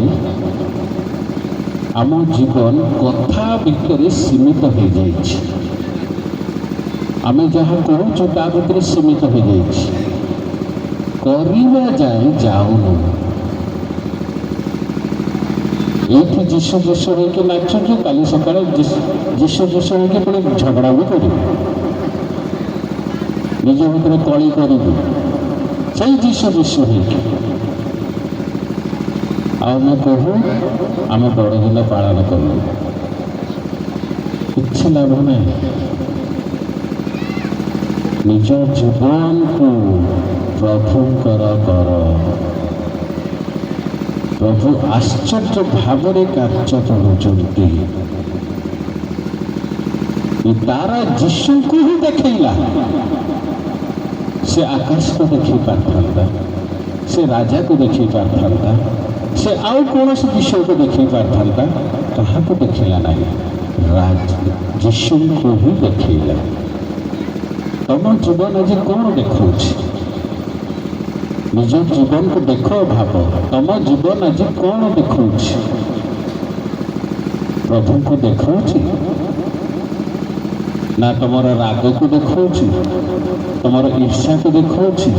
Speaker 1: ଆମ ଜୀବନ କଥା ଭିତରେ ସୀମିତ ହୋଇଯାଇଛି। ଆମେ ଯାହା କହୁଛୁ ତା ଭିତରେ ସୀମିତ ହୋଇଯାଇଛି, କରିବା ଯାଏ ଯାଉନୁ। ଏଇଠି ଯୀଶୁ ଯୀଶୁ ହେଇକି ନାଚୁଛୁ, କାଲି ସକାଳେ ଯୀଶୁ ଯୀଶୁ ହେଇକି ପୁଣି ଝଗଡ଼ା ବି କରିବୁ, ନିଜ ଭିତରେ କଳି କରିବୁ, ସେଇ ଯୀଶୁ ଯୀଶୁ ହେଇକି। ଆଉ ଆମେ କହୁ ଆମେ ବଡ଼ଦିନ ପାଳନ କଲୁ, କିଛି ଲାଭ ନାହିଁ। ନିଜ ଜୀବନକୁ ପ୍ରଭୁଙ୍କର କର। ପ୍ରଭୁ ଆଶ୍ଚର୍ଯ୍ୟ ଭାବରେ କାର୍ଯ୍ୟ କରୁଛନ୍ତି। ତାରା ଯୀଶୁଙ୍କୁ ହିଁ ଦେଖେଇଲା। ସେ ଆକାଶକୁ ଦେଖେଇ ପାରିଥାନ୍ତା, ସେ ରାଜାକୁ ଦେଖେଇ ପାରିଥାନ୍ତା, ସେ ଆଉ କୌଣସି ବିଷୟକୁ ଦେଖେଇ ପାରିଥାନ୍ତା, କାହାକୁ ଦେଖେଇଲା ନାହିଁ, ଯୀଶୁଙ୍କୁ ହିଁ ଦେଖେଇଲା। ତମ ଜୀବନ ଆଜି କ'ଣ ଦେଖାଉଛି? ନିଜ ଜୀବନକୁ ଦେଖ, ଭାବ ତମ ଜୀବନ ଆଜି କ'ଣ ଦେଖାଉଛି? ପ୍ରଭୁଙ୍କୁ ଦେଖାଉଛି ନା ତମର ରାଗକୁ ଦେଖାଉଛି, ତମର ଈର୍ଷାକୁ ଦେଖାଉଛି,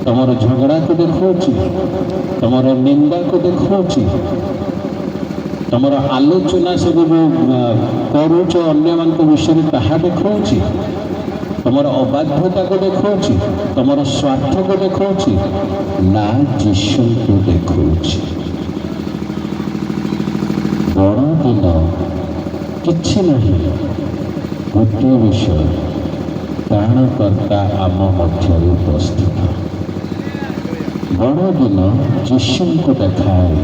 Speaker 1: ତମର ଝଗଡ଼ାକୁ ଦେଖାଉଛି, ତମର ନିନ୍ଦାକୁ ଦେଖାଉଛି, ତମର ଆଲୋଚନା ସବୁ କରୁଛ ଅନ୍ୟମାନଙ୍କ ବିଷୟରେ ତାହା ଦେଖାଉଛି, ତମର ଅବାଧ୍ୟତାକୁ ଦେଖାଉଛି, ତମର ସ୍ୱାର୍ଥକୁ ଦେଖାଉଛି ନା ଯୀଶୁଙ୍କୁ ଦେଖାଉଛି? ବଡ଼ଦିନ କିଛି ନାହିଁ, ଗୋଟିଏ ବିଷୟ, ତ୍ରାଣକର୍ତ୍ତା ଆମ ମଧ୍ୟରେ ଉପସ୍ଥିତ। ବଡ଼ଦିନ ଯୀଶୁଙ୍କୁ ଦେଖାଏ,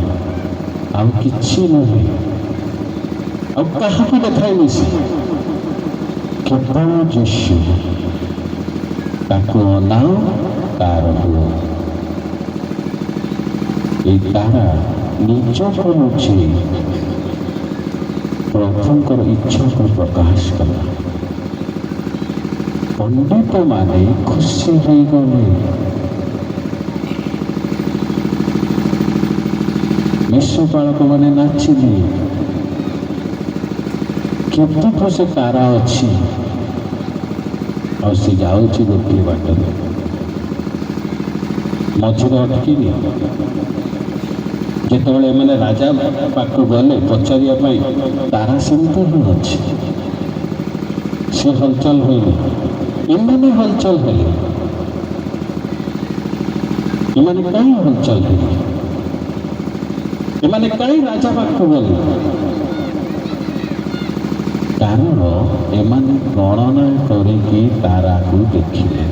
Speaker 1: ଆଉ କିଛି ନୁହେଁ, ଆଉ କାହାକୁ ଦେଖାଇନି ସେ, କେବଳ ଯୀଶୁ। ତାକୁ ଅନାଅ, ତାର ହୁଅ। এই তারা ନିଜକୁ ଲୁଚି ପ୍ରଭୁଙ୍କର ଇଚ୍ଛାକୁ ପ୍ରକାଶ କଲା। ପଣ୍ଡିତମାନେ ଖୁସି ହୋଇଗଲେ। ବିଶ୍ୱପାଳକମାନେ ନାଚିଲେ। କେବେଠୁ ସେ ତାରା ଅଛି ଆଉ ସେ ଯାଉଛି ଗୋଟିଏ ବାଟରେ, ମଝିରେ ଅଟକିନି। ଯେତେବେଳେ ଏମାନେ ରାଜା ପାଖକୁ ଗଲେ ପଚାରିବା ପାଇଁ, ତାରା ସେମିତି ହିଁ ଅଛି, ସେ ହଲଚଲ ହୋଇନି। ଏମାନେ ହଲଚଲ ହେଲେ। ଏମାନେ କାହିଁ ହଲଚଲ ହେଲେ? ଏମାନେ କାହିଁ ରାଜା ପାଖକୁ ଗଲେ? କାରଣ ଏମାନେ ଗଣନା କରିକି ତାରାକୁ ଦେଖିଲେ।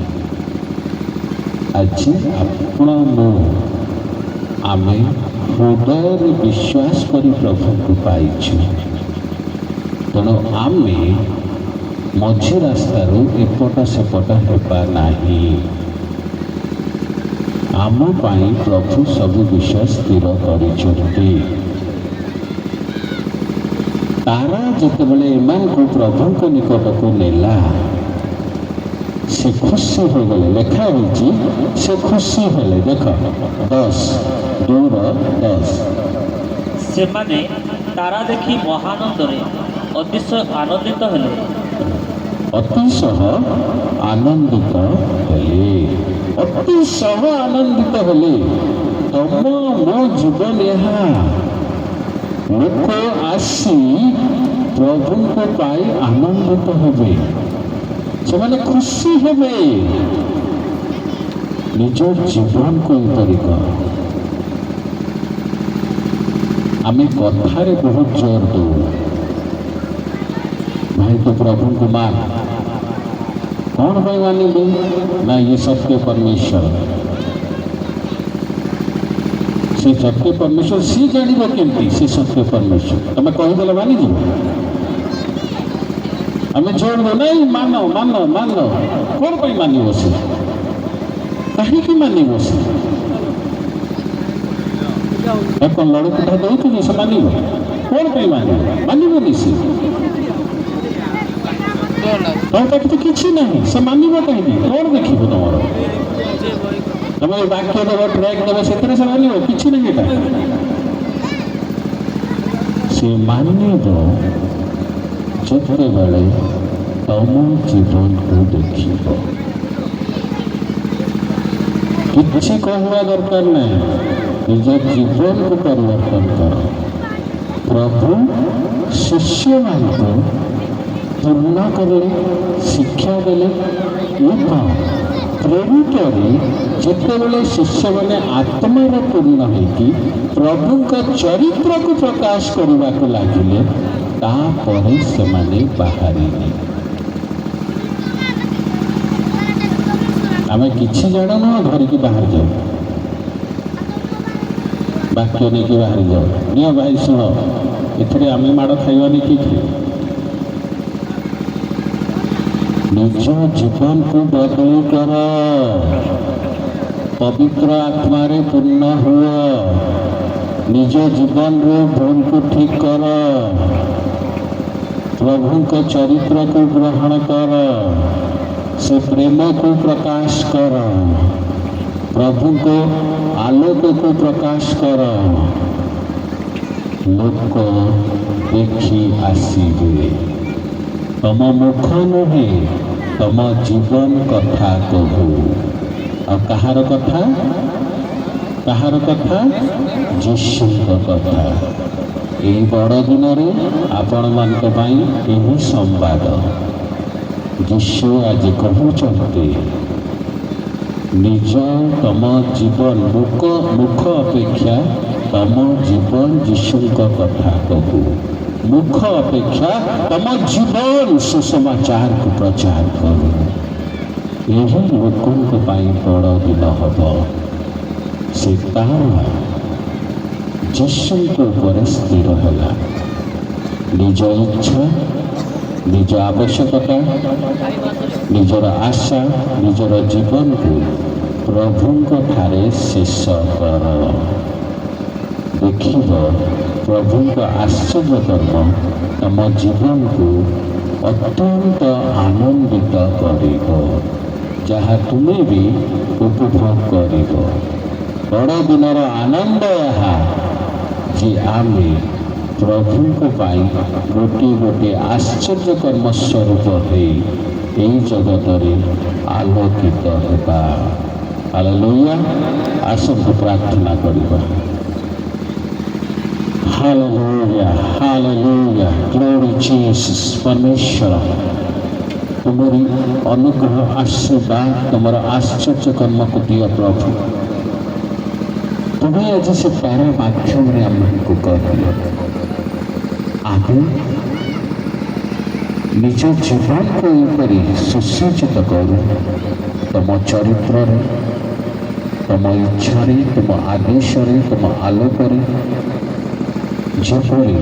Speaker 1: ଆଜି ଆପଣ ମୁଁ ଆମେ ହୃଦୟରେ ବିଶ୍ୱାସ କରି ପ୍ରଭୁଙ୍କୁ ପାଇଛୁ। ତେଣୁ ଆମେ ମଝି ରାସ୍ତାରୁ ଏପଟ ସେପଟ ହେବା ନାହିଁ। ଆମ ପାଇଁ ପ୍ରଭୁ ସବୁ ବିଷୟ ସ୍ଥିର କରିଛନ୍ତି। ତାରା ଯେତେବେଳେ ଏମାନଙ୍କୁ ପ୍ରଭୁଙ୍କ ନିକଟକୁ ନେଲା, ସେ ଖୁସି ହୋଇଗଲେ। ଲେଖା ହୋଇଛି ସେ ଖୁସି ହେଲେ। ଦେଖ 10:2-10
Speaker 2: ସେମାନେ ତାରା ଦେଖି ମହାନନ୍ଦରେ ଅତିଶୟ ଆନନ୍ଦିତ ହେଲେ।
Speaker 1: ଅତିଶୟ ଆନନ୍ଦିତ ହେଲେ। ଅତିଶୟ ଆନନ୍ଦିତ ହେଲେ। ତମ ମୋ ଜୀବନ ଏହା। ଲୋକ ଆସି ପ୍ରଭୁଙ୍କ ପାଇଁ ଆନନ୍ଦିତ ହେବେ, ସେମାନେ ଖୁସି ହେବେ। ନିଜ ଜୀବନକୁ ଏପରି କର। ଆମେ କଥାରେ ବହୁତ ଜୋର ଦଉ, ଭାଇ ତୁ ପ୍ରଭୁଙ୍କୁ ମାନ। କ'ଣ ପାଇଁ ମାନିବୁ? ନା ଇଏ ସତ୍ୟ ପରମେଶ୍ୱର। ସେ ସତ୍ୟ ପରମେଶ୍ୱର, ସିଏ ଜାଣିବ କେମିତି ସେ ସତ୍ୟ ପରମେଶ୍ୱର? ତମେ କହିଦେଲେ ମାନିଯିବ? ଆମେ ଜୋର ଦଉ, ନାଇଁ ମାନ ମାନ ମାନ। କ'ଣ ପାଇଁ ମାନିବ ସେ? କାହିଁକି ମାନିବ ସେ? କ'ଣ ଲଡ଼ୁକୁଟା ଦଉଥିଲି ସେ ମାନିବ? କ'ଣ ପାଇଁ ମାନିବ? ମାନିବନି ସେ। ତମ ପାଖରେ କିଛି ନାହିଁ, ସେ ମାନିବ କାହିଁକି? କ'ଣ ଦେଖିବ ତମର? ତମେ ବାକ୍ୟ ଦେବ, ଟ୍ରାକ୍ ଦେବ, ସେଥିରେ ସେ ମାନିବ? କିଛି ନାହିଁ। ଏଟା ସେ ମାନିବ ଯେତେବେଳେ ତମ ଜୀବନକୁ ଦେଖିବ। କିଛି କହିବା ଦରକାର ନାହିଁ, ନିଜ ଜୀବନକୁ ପରିବର୍ତ୍ତନ କର। ପ୍ରଭୁ ଶିଷ୍ୟମାନଙ୍କୁ ପୂର୍ଣ୍ଣ କଲେ, ଶିକ୍ଷା ଦେଲେ ଏବଂ ପ୍ରେରିତରେ ଯେତେବେଳେ ଶିଷ୍ୟମାନେ ଆତ୍ମାରେ ପୂର୍ଣ୍ଣ ହେଇକି ପ୍ରଭୁଙ୍କ ଚରିତ୍ରକୁ ପ୍ରକାଶ କରିବାକୁ ଲାଗିଲେ, ତାପରେ ସେମାନେ ବାହାରିଲେ। ଆମେ କିଛି ଜାଣୁନୁ ଧରିକି ବାହାରି ଯାଉ, ବାକ୍ୟ ନେଇକି ବାହାରି ଯାଉ। ନିଅ ଭାଇ ଶୁଣ, ଏଥିରେ ଆମେ ମାଡ଼ ଖାଇବାନି ଠିକ୍। ନିଜ ଜୀବନକୁ ବଦଳି କର, ପବିତ୍ର ଆତ୍ମାରେ ପୂର୍ଣ୍ଣ ହୁଅ, ନିଜ ଜୀବନରେ ଭୁଲକୁ ଠିକ୍ କର, ପ୍ରଭୁଙ୍କ ଚରିତ୍ରକୁ ଗ୍ରହଣ କର, ସେ ପ୍ରେମକୁ ପ୍ରକାଶ କର, ପ୍ରଭୁଙ୍କ ଆଲୋକକୁ ପ୍ରକାଶ କର। ଲୋକ ଦେଖି ଆସିବେ। ତମ ମୁଖ ନୁହେଁ, ତମ ଜୀବନ କଥା କହୁ। ଆଉ କାହାର କଥା? କାହାର କଥା? ଯୀଶୁଙ୍କ କଥା। ଏହି ବଡ଼ ଦିନରେ ଆପଣମାନଙ୍କ ପାଇଁ ଏହି ସମ୍ବାଦ। ଯୀଶୁ ଆଜି କହୁଛନ୍ତି, ନିଜ ତମ ଜୀବନ ମୁଖ ଅପେକ୍ଷା ତମ ଜୀବନ ଯୀଶୁଙ୍କ କଥା କହୁ। ମୁଖ ଅପେକ୍ଷା ତମ ଜୀବନ ସୁସମାଚାରକୁ ପ୍ରଚାର କରୁ। ଏହି ଲୋକଙ୍କ ପାଇଁ ବଡ଼ ଦିନ ହବ। ସେ ତାର ଯୀଶୁଙ୍କ ଉପରେ ସ୍ଥିର ହେଲା। ନିଜ ଇଚ୍ଛା, ନିଜ ଆବଶ୍ୟକତା, ନିଜର ଆଶା, ନିଜର ଜୀବନକୁ ପ୍ରଭୁଙ୍କ ଠାରେ ଶେଷ କର। ଦେଖିବ ପ୍ରଭୁଙ୍କ ଆଶ୍ଚର୍ଯ୍ୟ କର୍ମ ତମ ଜୀବନକୁ ଅତ୍ୟନ୍ତ ଆନନ୍ଦିତ କରିବ, ଯାହା ତୁମେ ବି ଉପଭୋଗ କରିବ। ବଡ଼ ଦିନର ଆନନ୍ଦ ଏହା ଯେ ଆମେ ପ୍ରଭୁଙ୍କ ପାଇଁ ଗୋଟିଏ ଗୋଟିଏ ଆଶ୍ଚର୍ଯ୍ୟ କର୍ମ ସ୍ୱରୂପ ହେଇ ଏହି ଜଗତରେ ଆଲୋକିତ ହେବା। ହାଲେଲୁୟା। ଆସନ୍ତୁ ପ୍ରାର୍ଥନା କରିବା। Hallelujah, hallelujah, glory Jesus. ପରମେଶ୍ୱର ତୁମରି ଅନୁଗ୍ରହ, ଆଶୀର୍ବାଦ, ତୁମର ଆଶ୍ଚର୍ଯ୍ୟ କର୍ମକୁ ଦିଅ ପ୍ରଭୁ। ତୁମେ ଆଜି ସେ ପ୍ୟାର ମାଧ୍ୟମରେ ଆମକୁ କହିଲ, ଆମେ ନିଜ ଜୀବନକୁ ଏପରି ସୁସଜ୍ଜିତ କରୁ ତମ ଚରିତ୍ରରେ, ତମ ଇଚ୍ଛାରେ, ତୁମ ଆଦେଶରେ, ତୁମ ଆଲୋକରେ, ଯେପରି